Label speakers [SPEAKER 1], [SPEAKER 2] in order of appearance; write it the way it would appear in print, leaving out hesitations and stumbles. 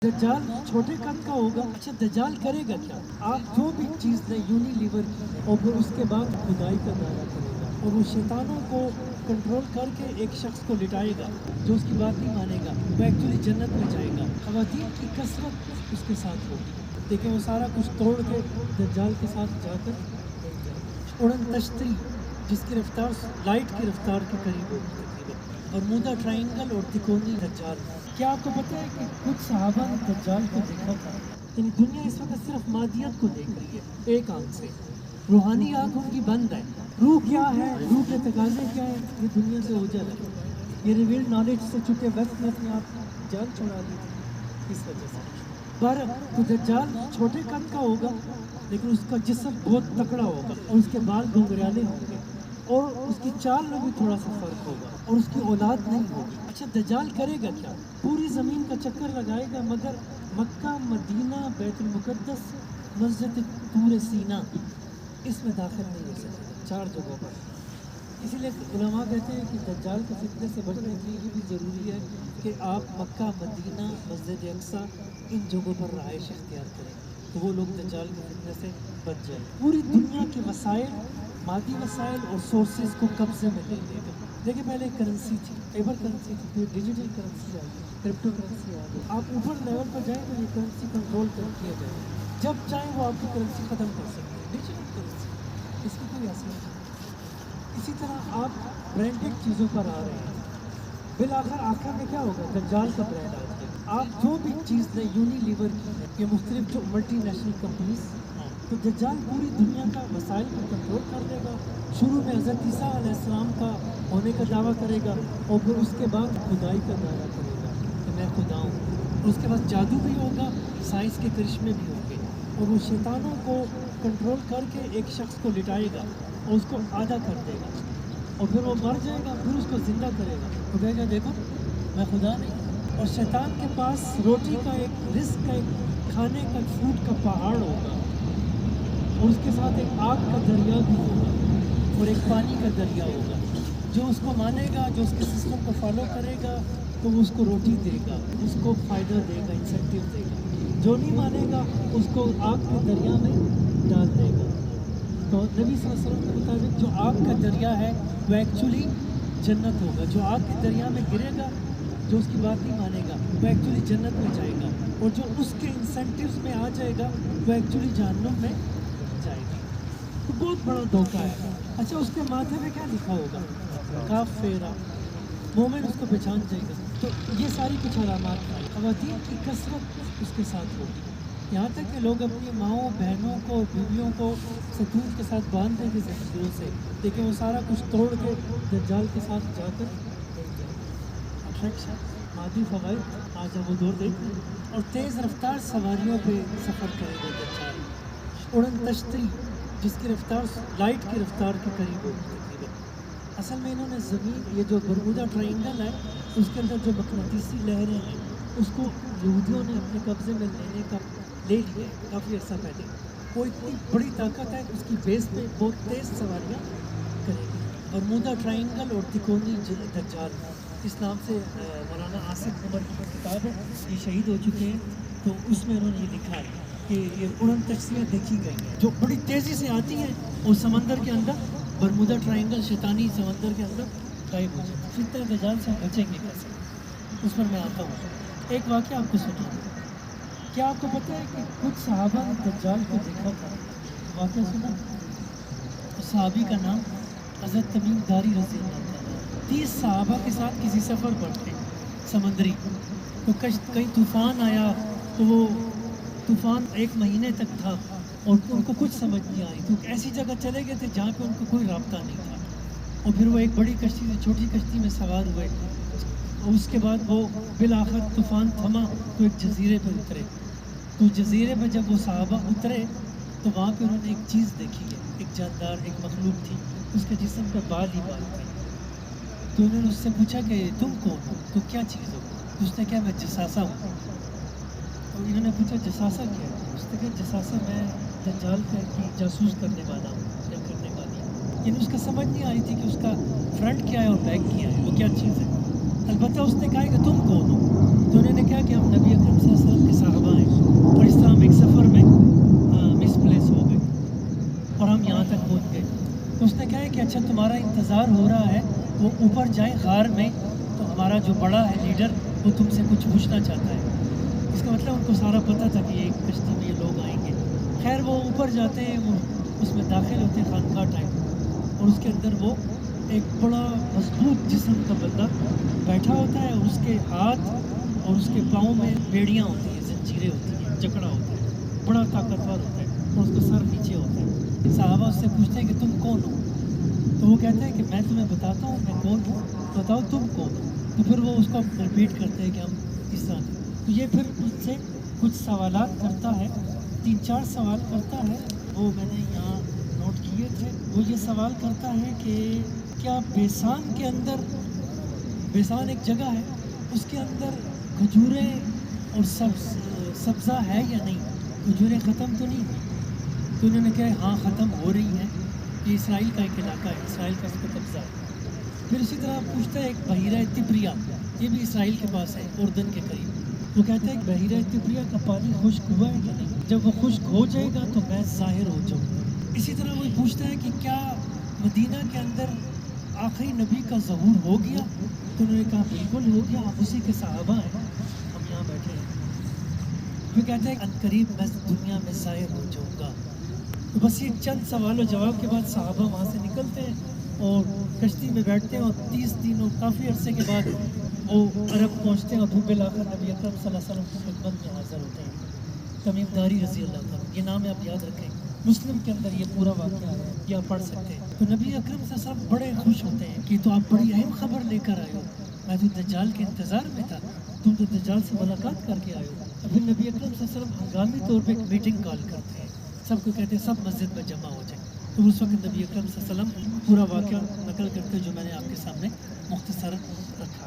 [SPEAKER 1] दज्जाल छोटे कद का होगा। अच्छा, दज्जाल करेगा क्या? आप जो भी चीज़ लें यूनिलीवर की, और फिर उसके बाद खुदाई का दायरा करेगा और वो शैतानों को कंट्रोल करके एक शख्स को लिटाएगा जो उसकी बात नहीं मानेगा, वो एक्चुअली जन्नत में जाएगा। ख़वातीन की कसरत उसके साथ होगी, लेकिन वो सारा कुछ तोड़ के दज्जाल के साथ जाकर उड़न तश्तरी जिसकी रफ्तार लाइट की रफ्तार के करीब होगी तकरीबन, और मुदा ट्राइंगल और तिकोनी दज्जाल। क्या आपको पता है कि कुछ सहाबा ने दज्जाल को देखा था? यानी दुनिया इस वक्त सिर्फ मादियत को देख रही है एक आंख से, रूहानी आंख उनकी बंद है। रूह क्या है, रूह के तकाजे क्या है, ये दुनिया से ओझल है। ये रिवील्ड नॉलेज से चुके वक्त में अपने आप जान छुड़ा ली इस वजह से। पर तो दज्जाल छोटे कद का होगा, लेकिन उसका जिस्म बहुत तकड़ा होगा और उसके बाल घुंघराले होंगे और उसकी चाल में भी थोड़ा सा फर्क होगा और उसकी औलाद नहीं होगी। अच्छा, दज्जाल करेगा क्या? पूरी ज़मीन का चक्कर लगाएगा, मगर मक्का, मदीना, बैतुल मुक़द्दस, मस्जिद तूर सीना इसमें दाखिल नहीं हो सकेगा, 4 जगहों पर। इसीलिए उलमा कहते हैं कि दज्जाल के फितने से बचने के लिए ये भी ज़रूरी है कि आप मक्का, मदीना, मस्जिद अक्सा इन जगहों पर रहाइश इख्तियार करें, तो वो लोग दज्जाल के फितने से बच जाए। पूरी दुनिया के वसाइल, मादी वसाइल और सोर्सेज को कब्जे में ले लेगा। देखिए, पहले करेंसी थी, पेपर करेंसी थी, फिर डिजिटल करेंसी आ गई, क्रिप्टो करेंसी आ गई। आप ऊपर लेवल पर जाएँ तो ये करेंसी कंट्रोल कर किया जाए, जब चाहें वो आपकी करेंसी ख़त्म कर सकते हैं। डिजिटल करेंसी, इसकी कोई असर नहीं। इसी तरह आप ब्रांडेड चीज़ों पर आ रहे हैं, बिल आखिर में क्या होगा? दज्जाल का ब्रांड आ जाएगा। आप जो भी चीज़ लें यूनिलीवर की, ये मुख्तलिफ जो मल्टी नेशनल कंपनीज, तो दज्जाल पूरी दुनिया का वसाइल को कंट्रोल कर देगा। शुरू में हज़रत ईसा अलैहिस्सलाम का होने का दावा करेगा और फिर उसके बाद खुदाई का दावा करेगा कि मैं खुदा हूँ। और उसके बाद जादू भी होगा, साइंस के करिश्मे भी होंगे, और वो शैतानों को कंट्रोल करके एक शख्स को लिटाएगा और उसको आधा कर देगा, और फिर वो मर जाएगा, फिर उसको ज़िंदा करेगा, तो कहेगा देखो मैं खुदा नहीं। और शैतान के पास रोटी का एक रिस्क का, एक खाने का, फूड का पहाड़ होगा, और उसके साथ एक आग का दरिया भी होगा और एक पानी का दरिया होगा। जो उसको मानेगा, जो उसके सिस्टम को फॉलो करेगा, तो वो उसको रोटी देगा, उसको फ़ायदा देगा, इंसेंटिव देगा। जो नहीं मानेगा उसको आग के दरिया में डाल देगा। तो नबी सल्लल्लाहु अलैहि वसल्लम के मुताबिक जो आग का दरिया है वो एक्चुअली जन्नत होगा। जो आग के दरिया में गिरेगा, जो उसकी बात नहीं मानेगा, वो एक्चुअली जन्नत में जाएगा, और जो उसके इंसेंटिव्स में आ जाएगा वो एक्चुअली जहन्नुम में जाएगा। तो बहुत बड़ा धोखा है। अच्छा, उसके माथे में क्या लिखा होगा? काफेरा। मोमिन उसको पहचान जाएगा। तो ये सारी कुछ अलामात हैं। ख़वातीन की कसरत उसके साथ होगी, यहाँ तक कि लोग अपनी माओं, बहनों को, बीवियों को सतून के साथ बांध देंगे जंजीरों से, लेकिन वो सारा कुछ तोड़ के दज्जाल के साथ जाकर अट्रैक्शन, मादी फ़वाइद, आज वो दौर देख। और तेज़ रफ्तार सवारियों पे सफ़र करेगा दज्जाल। उड़न तश्तरी जिसकी रफ्तार लाइट की रफ्तार के करीब होगी तकरीबन। असल में इन्होंने ज़मीन, ये जो बरमूदा ट्रायंगल है, उसके अंदर जो मकनातीसी लहरें हैं, उसको यहूदियों ने अपने कब्ज़े में ले लिया काफ़ी अर्सा पहले। वो इतनी बड़ी ताकत है कि उसकी बेस पे बहुत तेज़ सवारियाँ करेगी। और मुदा ट्रायंगल और तिकोनी दज्जाल, इस नाम से मौलाना आसिफ उमर की किताब है, ये शहीद हो चुके हैं, तो उसमें उन्होंने ये लिखा है कि ये उड़न तश्तियाँ देखी गई हैं जो बड़ी तेज़ी से आती हैं और समंदर के अंदर, बरमूदा ट्रायंगल शैतानी समंदर के अंदर गायब हो जाती है। फितने दज्जाल से हम बचेंगे कैसे, उस पर मैं आता हूँ। एक वाक़या आपको सुनाऊँ। क्या आपको पता है कि कुछ सहाबा ने दज्जाल को देखा था? वाक़या सुना? उस सहाबी का नाम हज़रत तमीम दारी रज़ी अल्लाह तआला। 30 सहाबा के साथ किसी सफ़र पर थे समंदरी, तो कहीं तूफ़ान आया, तो वो तूफ़ान 1 महीने तक था और उनको कुछ समझ नहीं आई, तो ऐसी जगह चले गए थे जहाँ पे उनको कोई राब्ता नहीं था। और फिर वो एक बड़ी कश्ती से छोटी कश्ती में सवार हुए, और उसके बाद वो बिल आखिर तूफ़ान थमा तो एक जजीरे पर उतरे। तो जजीरे पर जब वो सहाबा उतरे तो वहाँ पे उन्होंने एक चीज़ देखी है, एक जानदार, एक मखलूक थी, उसके जिस्म पर बाल ही बाल थे। तो उन्होंने उससे पूछा कि तुम कौन हो, तो क्या चीज़ हो? तो उसने कहा मैं जसासा हूँ। तो इन्होंने पूछा जसासा क्या है? उसने कहा जसासा मैं दज्जाल की जासूस करने वाला हूँ या करने वाली हूँ। लेकिन उसका समझ नहीं आ रही थी कि उसका फ्रंट क्या है और बैक क्या है, वो क्या चीज़ है। अलबत्ता उसने कहा कि तुम कौन हो? तो उन्होंने कहा कि हम नबी अकरम सल्लल्लाहु अलैहि वसल्लम के تو اس نے کہا کہ اچھا تمہارا انتظار ہو رہا ہے، وہ اوپر جائیں غار میں، تو ہمارا جو بڑا ہے لیڈر وہ تم سے کچھ پوچھنا چاہتا ہے۔ اس کا مطلب ان کو سارا پتہ تھا کہ یہ کشتی میں یہ لوگ آئیں گے۔ خیر وہ اوپر جاتے ہیں، وہ اس میں داخل ہوتے ہیں خانقاہ ٹائپ، اور اس کے اندر وہ ایک بڑا مضبوط جسم کا بندہ بیٹھا ہوتا ہے، اور اس کے ہاتھ اور اس کے پاؤں میں بیڑیاں ہوتی ہیں، زنجیریں ہوتی ہیں، جکڑا ہوتا ہے، بڑا طاقتور ہوتا ہے، اور اس کا سر نیچے ہوتا ہے۔ صحابہ اس سے پوچھتے ہیں کہ تم کون ہو؟ تو وہ کہتے ہیں کہ میں تمہیں بتاتا ہوں میں کون ہوں، بتاؤ تم کون ہو؟ تو پھر وہ اس کو رپیٹ کرتے ہیں کہ ہم اس طرح سے۔ تو یہ پھر اس سے کچھ سوالات کرتا ہے، 3-4 سوال کرتا ہے، وہ میں نے یہاں نوٹ کیے تھے۔ وہ یہ سوال کرتا ہے کہ کیا بیسان کے اندر، بیسان ایک جگہ ہے، اس کے اندر کھجوریں اور سبزہ ہے یا نہیں؟ کھجوریں ختم تو نہیں ہوئی؟ تو انہوں نے کہا ہاں ختم ہو رہی ہیں، یہ اسرائیل کا ایک علاقہ ہے، اسرائیل کا اس پہ قبضہ ہے۔ پھر اسی طرح پوچھتا ہے ایک بحیرہ تبریہ، یہ بھی اسرائیل کے پاس ہے، اردن کے قریب۔ وہ کہتا ہے کہ بحیرہ تبریہ کا پانی خشک ہوا ہے یا نہیں؟ جب وہ خشک ہو جائے گا تو میں ظاہر ہو جاؤں گا۔ اسی طرح وہ پوچھتا ہے کہ کیا مدینہ کے اندر آخری نبی کا ظہور ہو گیا؟ تو انہوں نے کہا بالکل ہو گیا، آپ اسی کے صحابہ ہیں، ہم یہاں بیٹھے ہیں۔ وہ کہتے ہیں عنقریب میں دنیا میں ظاہر ہو جاؤں گا۔ تو بس یہ چند سوال و جواب کے بعد صحابہ وہاں سے نکلتے ہیں اور کشتی میں بیٹھتے ہیں، اور 30 دن اور کافی عرصے کے بعد وہ عرب پہنچتے ہیں، اور پھر بالآخر نبی اکرم صلی اللہ علیہ وسلم کی خدمت میں حاضر ہوتے ہیں۔ تمیم داری رضی اللہ تعالیٰ، یہ نام آپ یاد رکھیں، مسلم کے اندر یہ پورا واقعہ ہے، یہ آپ پڑھ سکتے ہیں۔ تو نبی اکرم صلی اللہ علیہ وسلم بڑے خوش ہوتے ہیں کہ تو آپ بڑی اہم خبر لے کر آئے ہو، میں تو دجال کے انتظار میں تھا، تم تو دجال سے ملاقات کر کے آئے ہو۔ اور پھر نبی اکرم صلی اللہ علیہ وسلم ہنگامی طور پہ ایک میٹنگ کال کرتے ہیں، سب کو کہتے ہیں سب مسجد میں جمع ہو جائیں۔ تو اس وقت نبی اکرم صلی اللہ علیہ وسلم پورا واقعہ نقل کرتے جو میں نے آپ کے سامنے مختصراً رکھا۔